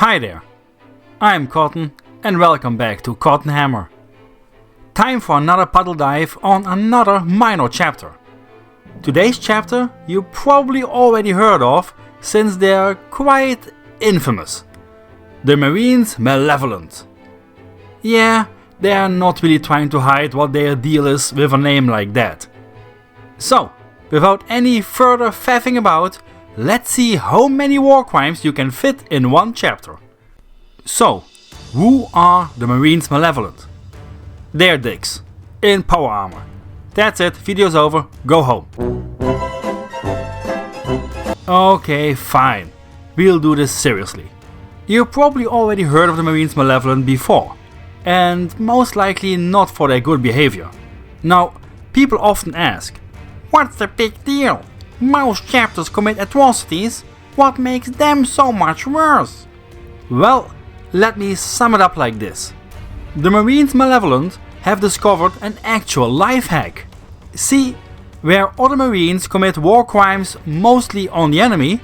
Hi there, I'm Cotton and welcome back to Cottonhammer. Time for another puddle dive on another minor chapter. Today's chapter you probably already heard of since they're quite infamous. The Marines Malevolent. Yeah, they're not really trying to hide what their deal is with a name like that. So, without any further faffing about, let's see how many war crimes you can fit in one chapter. So, who are the Marines Malevolent? They're dicks, in power armor. That's it, video's over, go home. Okay, fine, we'll do this seriously. You probably already heard of the Marines Malevolent before, and most likely not for their good behavior. Now, people often ask, what's the big deal? Most chapters commit atrocities, what makes them so much worse? Well, let me sum it up like this. The Marines Malevolent have discovered an actual life hack. See, where other Marines commit war crimes mostly on the enemy,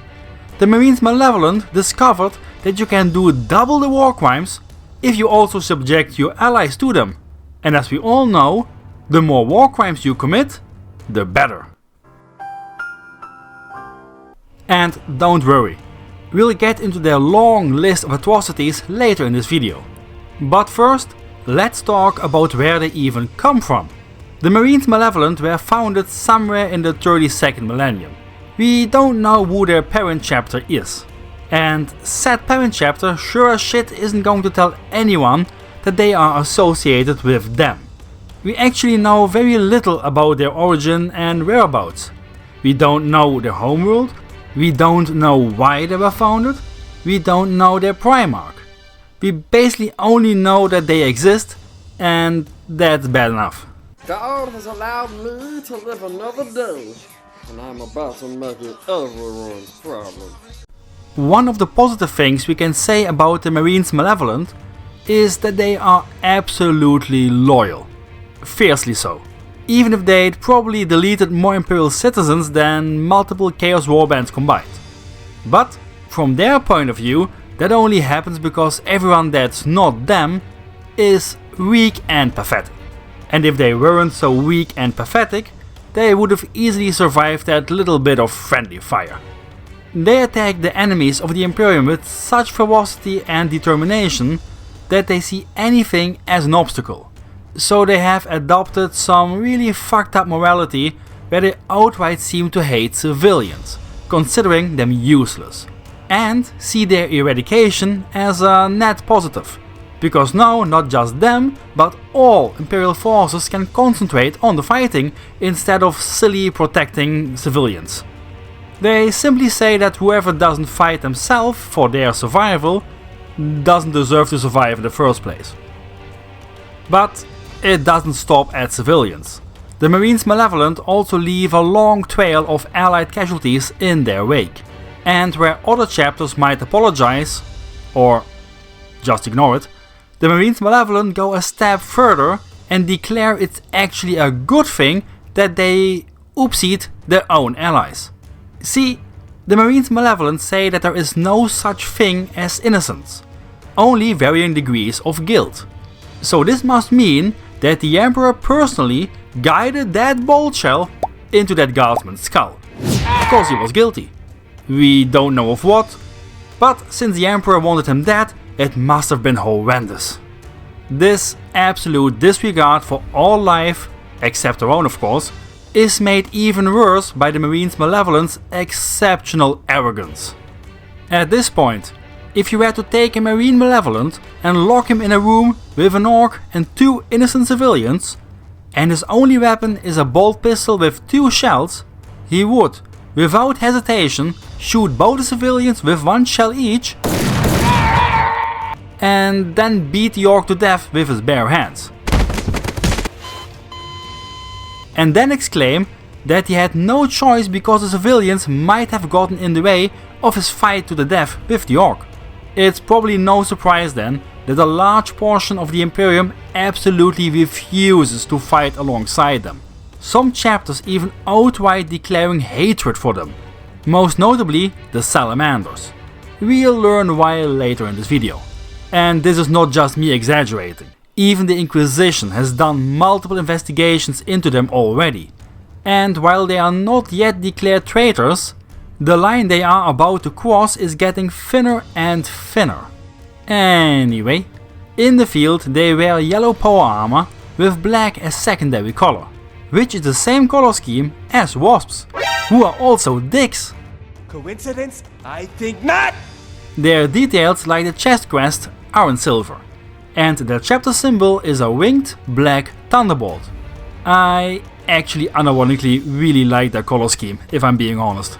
the Marines Malevolent discovered that you can do double the war crimes if you also subject your allies to them. And as we all know, the more war crimes you commit, the better. And don't worry, we'll get into their long list of atrocities later in this video. But first, let's talk about where they even come from. The Marines Malevolent were founded somewhere in the 32nd millennium. We don't know who their parent chapter is. And said parent chapter sure as shit isn't going to tell anyone that they are associated with them. We actually know very little about their origin and whereabouts. We don't know their homeworld, we don't know why they were founded, we don't know their primarch. We basically only know that they exist, and that's bad enough. God has allowed me to live another day, and I'm about to make it everyone's problem. One of the positive things we can say about the Marines Malevolent is that they are absolutely loyal. Fiercely so. Even if they'd probably deleted more Imperial citizens than multiple Chaos warbands combined. But from their point of view, that only happens because everyone that's not them is weak and pathetic. And if they weren't so weak and pathetic, they would have easily survived that little bit of friendly fire. They attack the enemies of the Imperium with such ferocity and determination that they see anything as an obstacle. So they have adopted some really fucked up morality where they outright seem to hate civilians, considering them useless, and see their eradication as a net positive, because now not just them, but all Imperial forces can concentrate on the fighting instead of silly protecting civilians. They simply say that whoever doesn't fight themselves for their survival doesn't deserve to survive in the first place. But it doesn't stop at civilians. The Marines Malevolent also leave a long trail of allied casualties in their wake. And where other chapters might apologize, or just ignore it, the Marines Malevolent go a step further and declare it's actually a good thing that they oopsied their own allies. See, the Marines Malevolent say that there is no such thing as innocence, only varying degrees of guilt. So this must mean that the Emperor personally guided that bolt shell into that guardsman's skull, because he was guilty. We don't know of what, but since the Emperor wanted him dead, it must have been horrendous. This absolute disregard for all life, except their own of course, is made even worse by the Marines Malevolent's exceptional arrogance. At this point, if you were to take a Marine Malevolent and lock him in a room with an orc and 2 innocent civilians, and his only weapon is a bolt pistol with 2 shells, he would, without hesitation, shoot both the civilians with 1 shell each, and then beat the orc to death with his bare hands. And then exclaim that he had no choice because the civilians might have gotten in the way of his fight to the death with the orc. It's probably no surprise then that a large portion of the Imperium absolutely refuses to fight alongside them. Some chapters even outright declaring hatred for them, most notably the Salamanders. We'll learn why later in this video. And this is not just me exaggerating. Even the Inquisition has done multiple investigations into them already. And while they are not yet declared traitors, the line they are about to cross is getting thinner and thinner. Anyway, in the field they wear yellow power armor with black as secondary color, which is the same color scheme as wasps, who are also dicks. Coincidence? I think not! Their details like the chest crest are in silver, and their chapter symbol is a winged black thunderbolt. I actually unironically really like their color scheme, if I'm being honest.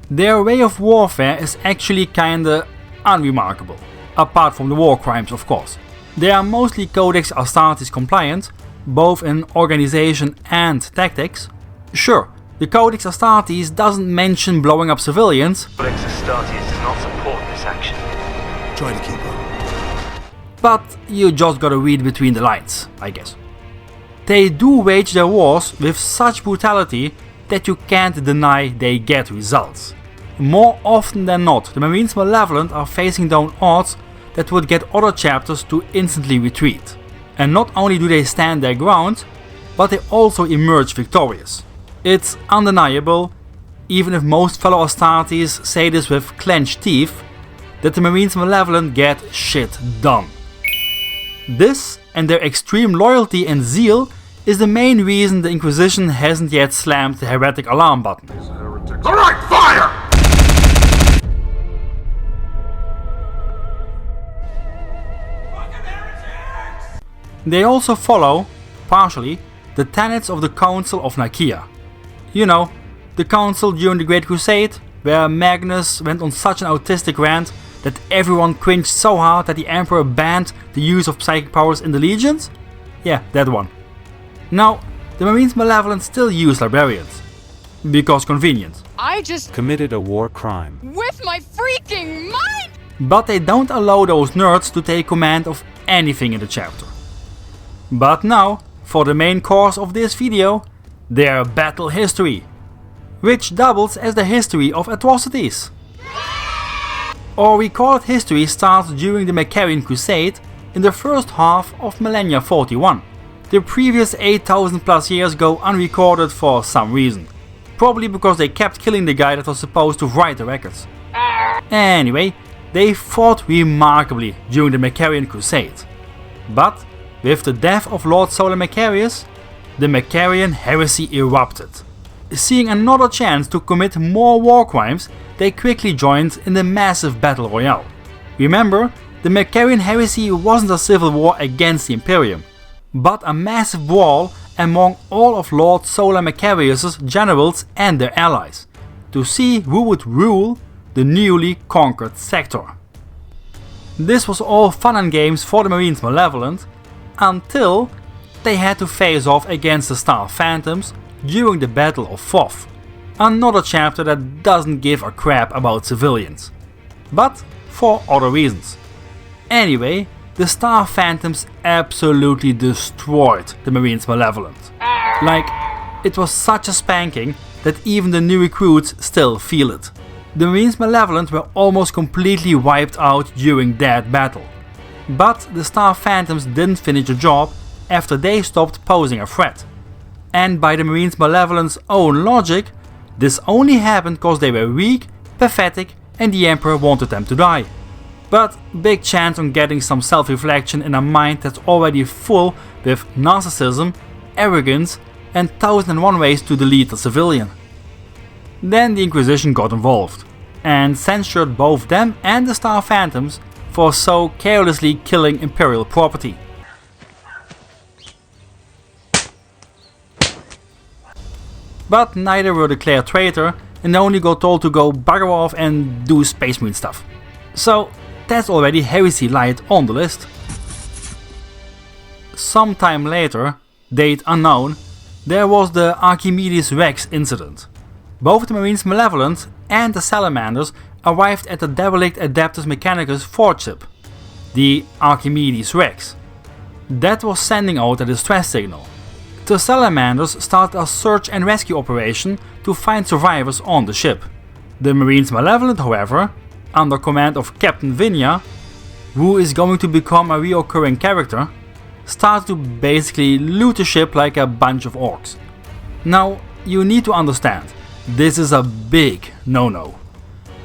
Their way of warfare is actually kinda unremarkable, apart from the war crimes of course. They are mostly Codex Astartes compliant, both in organization and tactics. Sure, the Codex Astartes doesn't mention blowing up civilians, Codex Astartes does not support this action. Try to keep up. but you just gotta read between the lines, I guess. They do wage their wars with such brutality that you can't deny they get results. More often than not, the Marines Malevolent are facing down odds that would get other chapters to instantly retreat. And not only do they stand their ground, but they also emerge victorious. It's undeniable, even if most fellow Astartes say this with clenched teeth, that the Marines Malevolent get shit done. This and their extreme loyalty and zeal is the main reason the Inquisition hasn't yet slammed the heretic alarm button. Alright, fire! They also follow, partially, the tenets of the Council of Nicaea. You know, the council during the Great Crusade, where Magnus went on such an autistic rant that everyone cringed so hard that the Emperor banned the use of psychic powers in the legions? Yeah, that one. Now, the Marines Malevolent still use librarians. Because convenient. I just committed a war crime. with my freaking mind! But they don't allow those nerds to take command of anything in the chapter. But now, for the main course of this video, their battle history, which doubles as the history of atrocities. Our recorded history starts during the Macarian Crusade in the first half of Millennia 41. The previous 8000 plus years go unrecorded for some reason. Probably because they kept killing the guy that was supposed to write the records. Anyway, they fought remarkably during the Macarian Crusade. But with the death of Lord Solar Macarius, the Macarian heresy erupted. Seeing another chance to commit more war crimes, they quickly joined in the massive battle royale. Remember, the Macarian heresy wasn't a civil war against the Imperium, but a massive brawl among all of Lord Solar Macarius' generals and their allies, to see who would rule the newly conquered sector. This was all fun and games for the Marines Malevolent, until they had to face off against the Star Phantoms during the Battle of Thoth, another chapter that doesn't give a crap about civilians, but for other reasons. Anyway, the Star Phantoms absolutely destroyed the Marines Malevolent. Like, it was such a spanking that even the new recruits still feel it. The Marines Malevolent were almost completely wiped out during that battle. But the Star Phantoms didn't finish the job after they stopped posing a threat. And by the Marines Malevolent's own logic, this only happened because they were weak, pathetic, and the Emperor wanted them to die. But big chance on getting some self-reflection in a mind that's already full with narcissism, arrogance, and 1001 ways to delete a civilian. Then the Inquisition got involved, and censured both them and the Star Phantoms for so carelessly killing Imperial property. But neither were declared traitor and only got told to go bugger off and do Space Marine stuff. So that's already heresy light on the list. Sometime later, date unknown, there was the Archimedes Rex incident. Both the Marines Malevolent and the Salamanders arrived at the derelict Adeptus Mechanicus forge ship, the Archimedes Rex. That was sending out a distress signal. The Salamanders started a search and rescue operation to find survivors on the ship. The Marines Malevolent, however, under command of Captain Vinya, who is going to become a reoccurring character, started to basically loot the ship like a bunch of orcs. Now, you need to understand, this is a big no-no.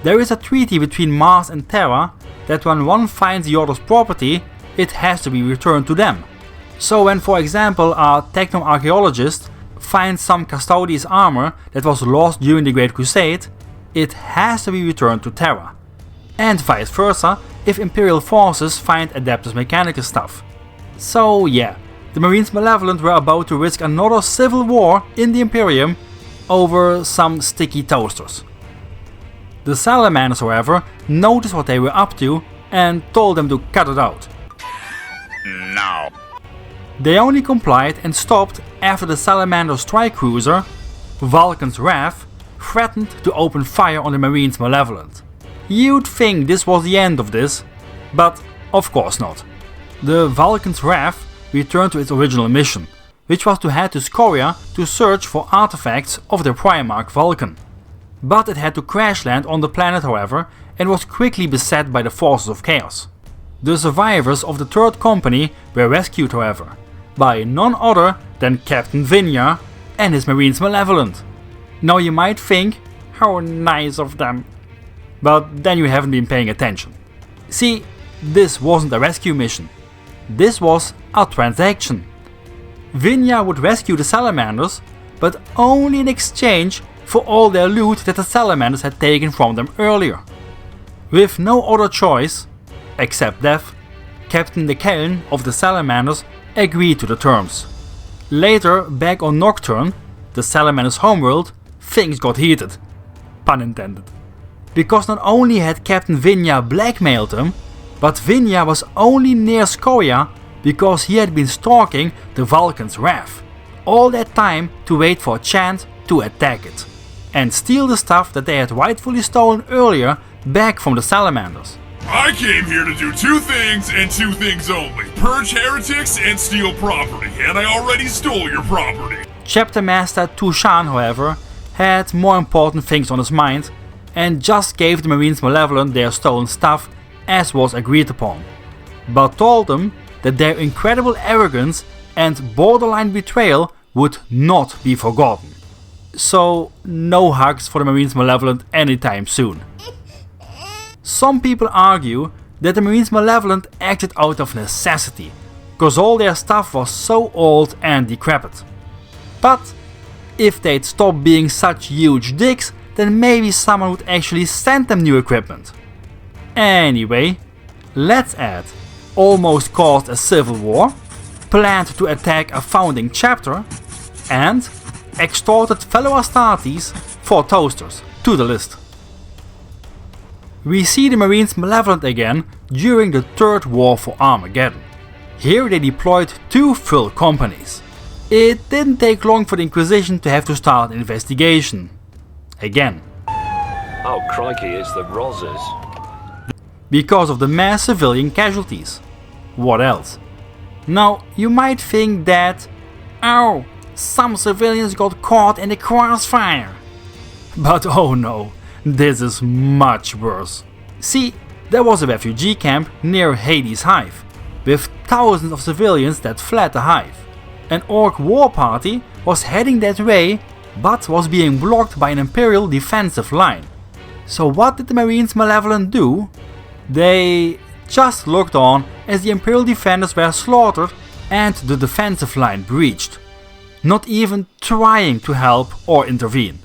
There is a treaty between Mars and Terra that when one finds the other's property, it has to be returned to them. So when, for example, a techno-archaeologist finds some Custodes armor that was lost during the Great Crusade, it has to be returned to Terra. And vice versa if Imperial forces find Adeptus Mechanicus stuff. So yeah, the Marines Malevolent were about to risk another civil war in the Imperium over some sticky toasters. The Salamanders, however, noticed what they were up to and told them to cut it out. No. They only complied and stopped after the Salamander strike cruiser, Vulcan's Wrath, threatened to open fire on the Marines Malevolent. You'd think this was the end of this, but of course not. The Vulcan's Wrath returned to its original mission, which was to head to Scoria to search for artifacts of the Primarch Vulcan. But it had to crash land on the planet, however, and was quickly beset by the forces of chaos. The survivors of the Third Company were rescued, however, by none other than Captain Vinya and his Marines Malevolent. Now you might think, how nice of them. But then you haven't been paying attention. See, this wasn't a rescue mission. This was a transaction. Vinya would rescue the Salamanders, but only in exchange for all their loot that the Salamanders had taken from them earlier. With no other choice, except death, Captain de Keln of the Salamanders agreed to the terms. Later, back on Nocturne, the Salamanders' homeworld, things got heated. Pun intended. Because not only had Captain Vinya blackmailed him, but Vinya was only near Scoria because he had been stalking the Vulcan's Wrath. All that time to wait for a chance to attack it. And steal the stuff that they had rightfully stolen earlier back from the Salamanders. I came here to do two things and two things only. Purge heretics and steal property. And I already stole your property. Chapter Master Tushan, however, had more important things on his mind and just gave the Marines Malevolent their stolen stuff as was agreed upon, but told them that their incredible arrogance and borderline betrayal would not be forgotten. So no hugs for the Marines Malevolent anytime soon. Some people argue that the Marines Malevolent acted out of necessity, cause all their stuff was so old and decrepit. But if they'd stop being such huge dicks, then maybe someone would actually send them new equipment. Anyway, let's add almost caused a civil war, planned to attack a founding chapter, and extorted fellow Astartes for toasters to the list. We see the Marines Malevolent again during the Third War for Armageddon. Here they deployed 2 full companies. It didn't take long for the Inquisition to have to start an investigation. Again. Oh crikey, it's the Rozzers. Because of the mass civilian casualties. What else? Now, you might think that, oh, some civilians got caught in the crossfire. But oh no, this is much worse. See, there was a refugee camp near Hades' Hive, with thousands of civilians that fled the hive. An orc war party was heading that way, but was being blocked by an Imperial defensive line. So what did the Marines Malevolent do? They just looked on as the Imperial defenders were slaughtered and the defensive line breached, not even trying to help or intervene.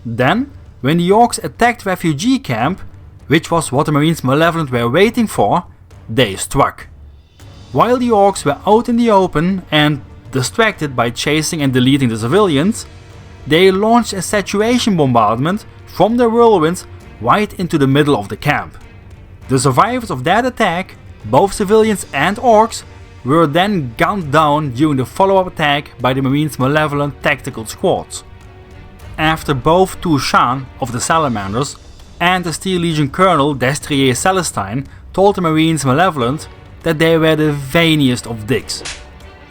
Then, when the orcs attacked the refugee camp, which was what the Marines Malevolent were waiting for, they struck. While the orcs were out in the open and distracted by chasing and deleting the civilians, they launched a saturation bombardment from their whirlwinds right into the middle of the camp. The survivors of that attack, both civilians and orcs, were then gunned down during the follow-up attack by the Marines Malevolent tactical squads. After both Tushan of the Salamanders and the Steel Legion Colonel Destrier Celestine told the Marines Malevolent that they were the vainiest of dicks.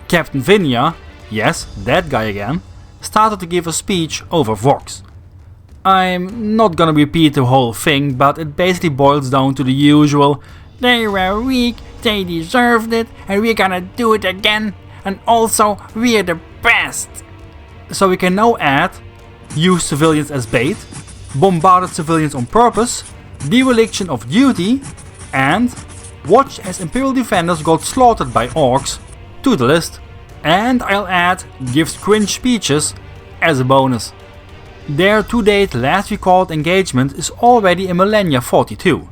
Captain Vinya, yes, that guy again, started to give a speech over Vox. I'm not gonna repeat the whole thing, but it basically boils down to the usual: they were weak, they deserved it, and we're gonna do it again, and also we're the best. So we can now add: use civilians as bait, bombarded civilians on purpose, dereliction of duty, and watch as Imperial defenders got slaughtered by orks to the list. And I'll add gives cringe speeches as a bonus. Their to-date last recorded engagement is already in Millennia 42.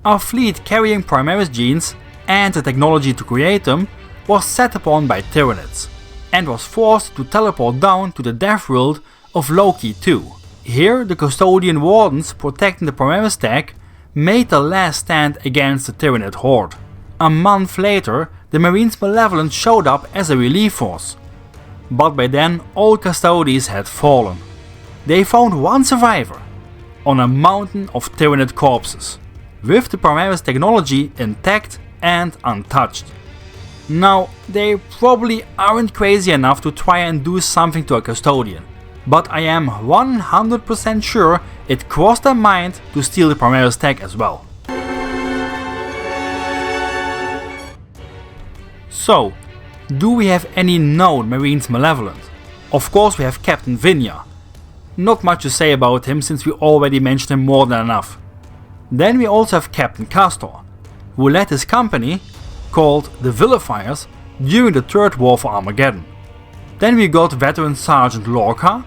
Our fleet carrying Primaris genes and the technology to create them was set upon by Tyranids, and was forced to teleport down to the death world of Loki 2. Here the Custodian Wardens protecting the Primaris tech made the last stand against the Tyranid horde. A month later, the Marines Malevolent showed up as a relief force. But by then all custodies had fallen. They found one survivor on a mountain of Tyranid corpses, with the Primaris technology intact and untouched. Now, they probably aren't crazy enough to try and do something to a custodian, but I am 100% sure it crossed their mind to steal the Primaris tech as well. So, do we have any known Marines Malevolent? Of course we have Captain Vinya. Not much to say about him since we already mentioned him more than enough. Then we also have Captain Castor, who led his company, called the Vilifiers, during the Third War for Armageddon. Then we got veteran Sergeant Lorca,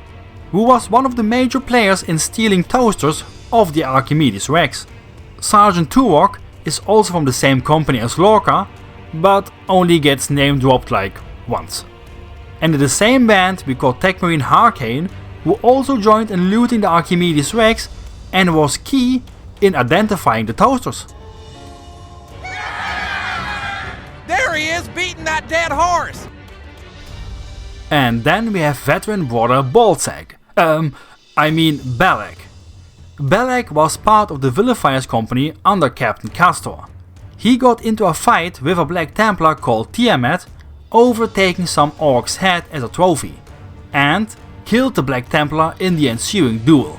who was one of the major players in stealing toasters off the Archimedes Rex. Sergeant Turok is also from the same company as Lorca, but only gets name dropped like once. And in the same band we got Tech Marine Harkane, who also joined in looting the Archimedes Rex and was key in identifying the toasters. There he is, beating that dead horse! And then we have veteran brother Balzac. Balak. Balak was part of the Vilifiers company under Captain Castor. He got into a fight with a Black Templar called Tiamat, overtaking some orc's head as a trophy, and killed the Black Templar in the ensuing duel.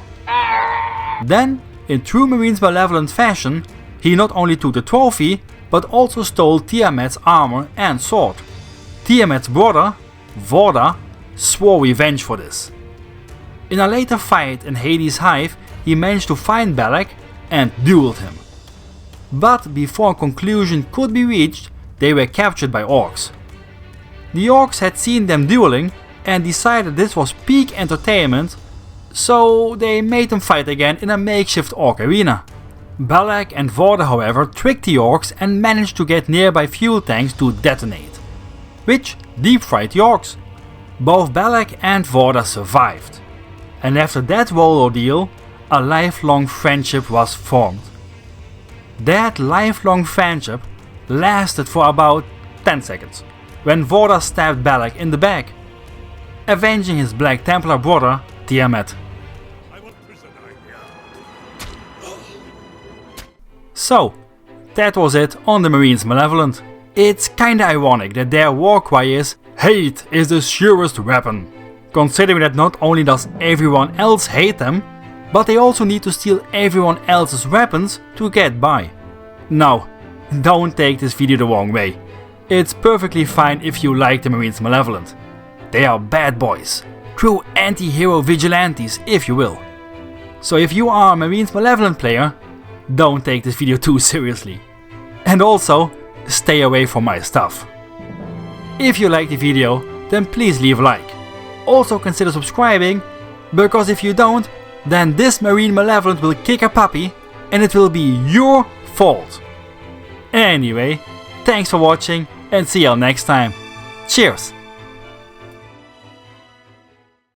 Then, in true Marines Malevolent fashion, he not only took the trophy, but also stole Tiamat's armor and sword. Tiamat's brother, Vorda, swore revenge for this. In a later fight in Hades' Hive, he managed to find Balak and dueled him. But before conclusion could be reached, they were captured by orcs. The orcs had seen them dueling and decided this was peak entertainment, so they made them fight again in a makeshift orc arena. Balak and Vorda however tricked the orcs and managed to get nearby fuel tanks to detonate, which deep-fried the orcs. Both Balak and Vorda survived, and after that whole ordeal, a lifelong friendship was formed. That lifelong friendship lasted for about 10 seconds, when Vorda stabbed Balak in the back, avenging his Black Templar brother Tiamat. So, that was it on the Marines Malevolent. It's kinda ironic that their war cry is "Hate is the surest weapon", considering that not only does everyone else hate them, but they also need to steal everyone else's weapons to get by. Now, don't take this video the wrong way. It's perfectly fine if you like the Marines Malevolent. They are bad boys, true anti-hero vigilantes if you will. So if you are a Marines Malevolent player, don't take this video too seriously. And also, stay away from my stuff. If you liked the video, then please leave a like. Also consider subscribing, because if you don't, then this Marine Malevolent will kick a puppy and it will be your fault. Anyway, thanks for watching and see you all next time. Cheers!